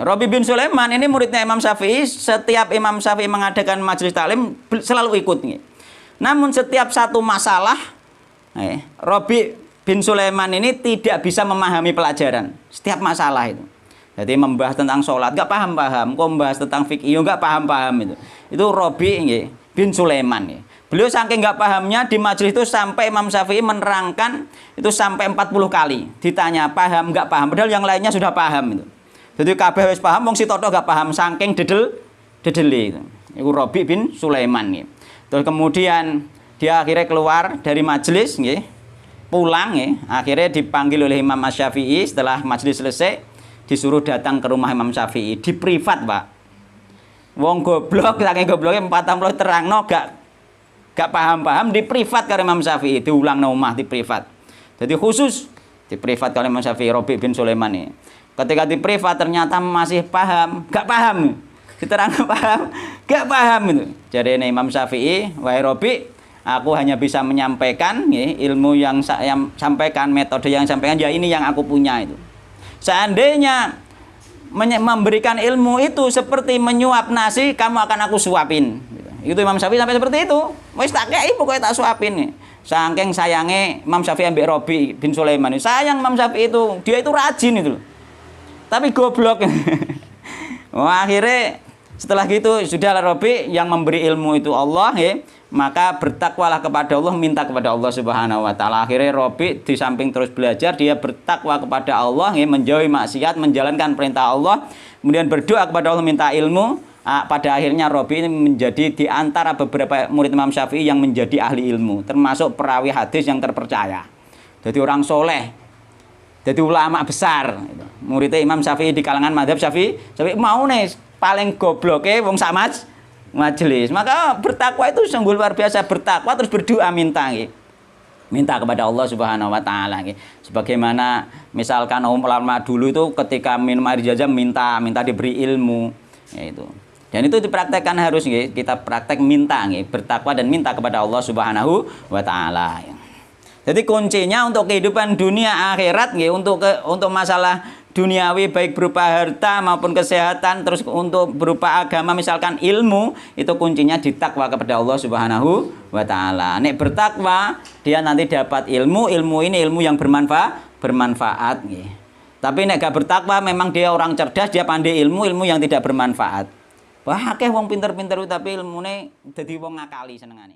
Rabi bin Sulaiman ini muridnya Imam Syafi'i. Setiap Imam Syafi'i mengadakan majelis taklim selalu ikut nih. Namun setiap satu masalah Rabi bin Sulaiman ini tidak bisa memahami pelajaran setiap masalah itu. Jadi membahas tentang sholat nggak paham-paham, kok membahas tentang fikih nggak paham-paham itu. Itu Rabi bin Sulaiman. Beliau saking nggak pahamnya di majelis itu sampai Imam Syafi'i menerangkan itu sampai 40 kali. Ditanya paham nggak paham, padahal yang lainnya sudah paham itu. Jadi kabeh wis paham, wong si Toto nggak paham saking dedeli itu. Itu Rabi bin Sulaiman. Terus kemudian dia akhirnya keluar dari majelis, pulang, akhirnya dipanggil oleh Imam Syafi'i setelah majelis selesai. Disuruh datang ke rumah Imam Syafi'i di privat, Pak. Wong goblok saking gobloknya 40 terangno gak paham-paham di privat karo Imam Syafi'i, diulang omah di privat. Jadi khusus di privat karo Imam Syafi'i Rabi bin Sulaiman ini. Ketika di privat ternyata masih paham, gak paham. Diterangno paham, gak paham itu. Jadi Imam Syafi'i, wahai Rabi, aku hanya bisa menyampaikan ilmu yang saya sampaikan, metode yang sampaikan ya ini yang aku punya itu. Seandainya memberikan ilmu itu seperti menyuap nasi, kamu akan aku suapin. Itu Imam Syafi'i sampai seperti itu. Wis tak kei pokoknya tak suapin nih. Saking sayange Imam Syafi'i ambek Rabi bin Sulaiman. Sayang Imam Syafi'i itu, dia itu rajin itu. Tapi goblok. Wah, akhirnya setelah gitu sudahlah Rabi yang memberi ilmu itu Allah maka bertakwalah kepada Allah, minta kepada Allah Subhanahu wa taala. Akhirnya Rabi di samping terus belajar, dia bertakwa kepada Allah, menjauhi maksiat, menjalankan perintah Allah, kemudian berdoa kepada Allah minta ilmu. Pada akhirnya Rabi ini menjadi di antara beberapa murid Imam Syafi'i yang menjadi ahli ilmu, termasuk perawi hadis yang terpercaya. Jadi orang soleh, jadi ulama besar. Muridnya Imam Syafi'i di kalangan mazhab Syafi'i mau nih paling gobloknya wong sak majelis. Maka bertakwa itu sungguh luar biasa, bertakwa terus berdoa minta kepada Allah Subhanahu wa taala. Sebagaimana misalkan ulama dulu itu ketika minum air zam-zam minta diberi ilmu itu. Dan itu dipraktekkan harus kita praktek minta bertakwa dan minta kepada Allah Subhanahu wa taala. Jadi kuncinya untuk kehidupan dunia akhirat untuk masalah duniawi baik berupa harta maupun kesehatan, terus untuk berupa agama misalkan ilmu, itu kuncinya ditakwa kepada Allah Subhanahu wa taala. Nek bertakwa dia nanti dapat ilmu ini ilmu yang bermanfaat. Tapi nek gak bertakwa memang dia orang cerdas, dia pandai ilmu yang tidak bermanfaat. Wah, akeh wong pinter-pinter tapi ilmune dadi wong ngakali senengane.